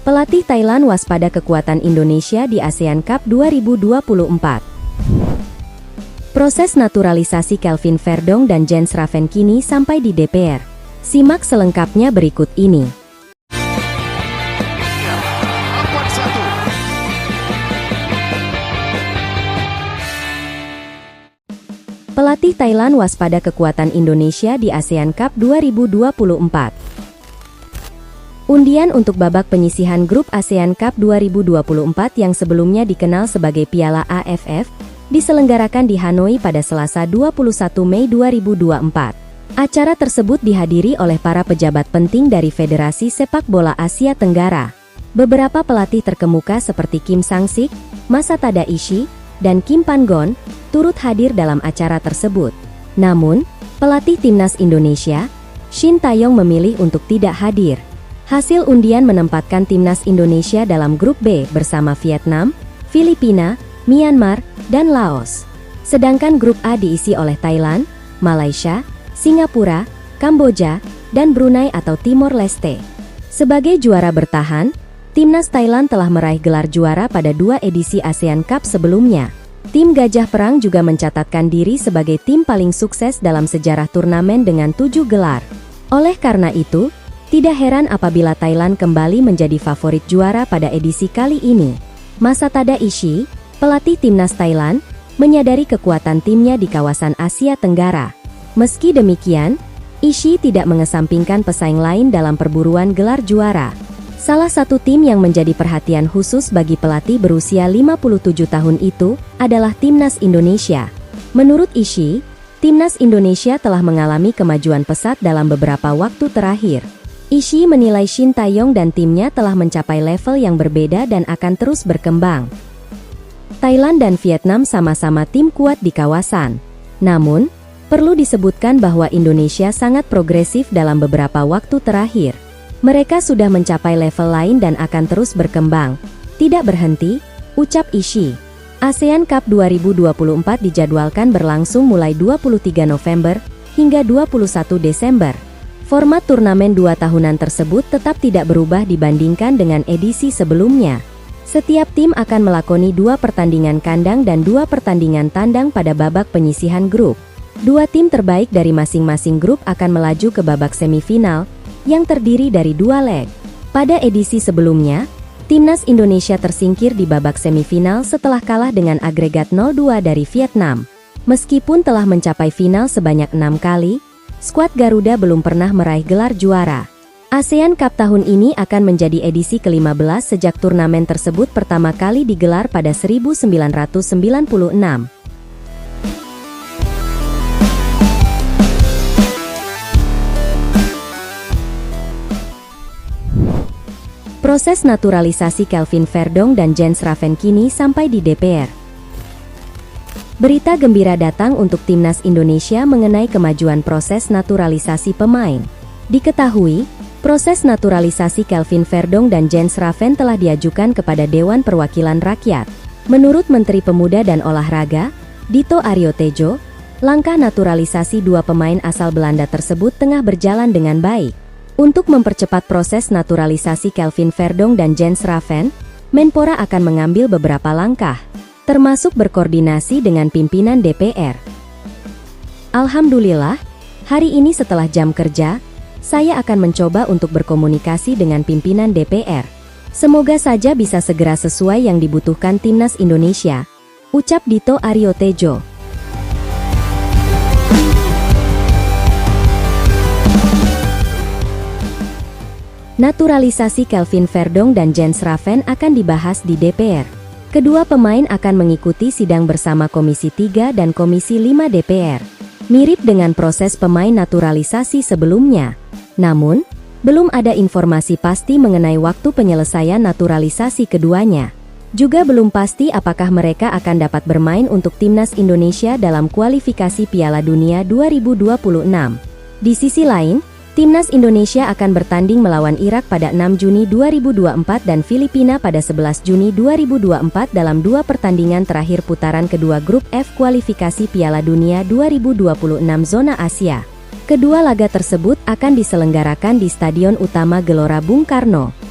Pelatih Thailand waspada kekuatan Indonesia di ASEAN Cup 2024. Proses naturalisasi Kelvin Verdong dan Jens Raven kini sampai di DPR. Simak selengkapnya berikut ini. Pelatih Thailand waspada kekuatan Indonesia di ASEAN Cup 2024. Undian untuk babak penyisihan grup ASEAN Cup 2024 yang sebelumnya dikenal sebagai Piala AFF, diselenggarakan di Hanoi pada Selasa 21 Mei 2024. Acara tersebut dihadiri oleh para pejabat penting dari Federasi Sepak Bola Asia Tenggara. Beberapa pelatih terkemuka seperti Kim Sang-sik, Masatada Ishii, dan Kim Pan-gon turut hadir dalam acara tersebut. Namun, pelatih timnas Indonesia, Shin Tae-yong memilih untuk tidak hadir. Hasil undian menempatkan timnas Indonesia dalam grup B bersama Vietnam, Filipina, Myanmar, dan Laos. Sedangkan grup A diisi oleh Thailand, Malaysia, Singapura, Kamboja, dan Brunei atau Timor Leste. Sebagai juara bertahan, timnas Thailand telah meraih gelar juara pada 2 edisi ASEAN Cup sebelumnya. Tim Gajah Perang juga mencatatkan diri sebagai tim paling sukses dalam sejarah turnamen dengan 7 gelar. Oleh karena itu, tidak heran apabila Thailand kembali menjadi favorit juara pada edisi kali ini. Masatada Ishii, pelatih timnas Thailand, menyadari kekuatan timnya di kawasan Asia Tenggara. Meski demikian, Ishii tidak mengesampingkan pesaing lain dalam perburuan gelar juara. Salah satu tim yang menjadi perhatian khusus bagi pelatih berusia 57 tahun itu adalah timnas Indonesia. Menurut Ishii, timnas Indonesia telah mengalami kemajuan pesat dalam beberapa waktu terakhir. Ishii menilai Shin Tae-yong dan timnya telah mencapai level yang berbeda dan akan terus berkembang. Thailand dan Vietnam sama-sama tim kuat di kawasan. Namun, perlu disebutkan bahwa Indonesia sangat progresif dalam beberapa waktu terakhir. Mereka sudah mencapai level lain dan akan terus berkembang. Tidak berhenti, ucap Ishii. ASEAN Cup 2024 dijadwalkan berlangsung mulai 23 November hingga 21 Desember. Format turnamen 2 tahunan tersebut tetap tidak berubah dibandingkan dengan edisi sebelumnya. Setiap tim akan melakoni 2 pertandingan kandang dan 2 pertandingan tandang pada babak penyisihan grup. 2 tim terbaik dari masing-masing grup akan melaju ke babak semifinal, yang terdiri dari 2 leg. Pada edisi sebelumnya, timnas Indonesia tersingkir di babak semifinal setelah kalah dengan agregat 0-2 dari Vietnam. Meskipun telah mencapai final sebanyak 6 kali, skuad Garuda belum pernah meraih gelar juara. ASEAN Cup tahun ini akan menjadi edisi ke-15 sejak turnamen tersebut pertama kali digelar pada 1996. Proses naturalisasi Kelvin Verdong dan Jens Raven kini sampai di DPR. Berita gembira datang untuk timnas Indonesia mengenai kemajuan proses naturalisasi pemain. Diketahui, proses naturalisasi Kelvin Verdong dan Jens Raven telah diajukan kepada Dewan Perwakilan Rakyat. Menurut Menteri Pemuda dan Olahraga, Dito Aryo Tejo, langkah naturalisasi 2 pemain asal Belanda tersebut tengah berjalan dengan baik. Untuk mempercepat proses naturalisasi Kelvin Verdong dan Jens Raven, Menpora akan mengambil beberapa langkah, termasuk berkoordinasi dengan pimpinan DPR. Alhamdulillah, hari ini setelah jam kerja, saya akan mencoba untuk berkomunikasi dengan pimpinan DPR. Semoga saja bisa segera sesuai yang dibutuhkan timnas Indonesia, ucap Dito Aryo Tejo. Naturalisasi Kelvin Verdong dan Jens Raven akan dibahas di DPR. Kedua pemain akan mengikuti sidang bersama Komisi 3 dan Komisi 5 DPR. Mirip dengan proses pemain naturalisasi sebelumnya. Namun, belum ada informasi pasti mengenai waktu penyelesaian naturalisasi keduanya. Juga belum pasti apakah mereka akan dapat bermain untuk timnas Indonesia dalam kualifikasi Piala Dunia 2026. Di sisi lain, timnas Indonesia akan bertanding melawan Irak pada 6 Juni 2024 dan Filipina pada 11 Juni 2024 dalam 2 pertandingan terakhir putaran kedua grup F kualifikasi Piala Dunia 2026 zona Asia. Kedua laga tersebut akan diselenggarakan di Stadion Utama Gelora Bung Karno.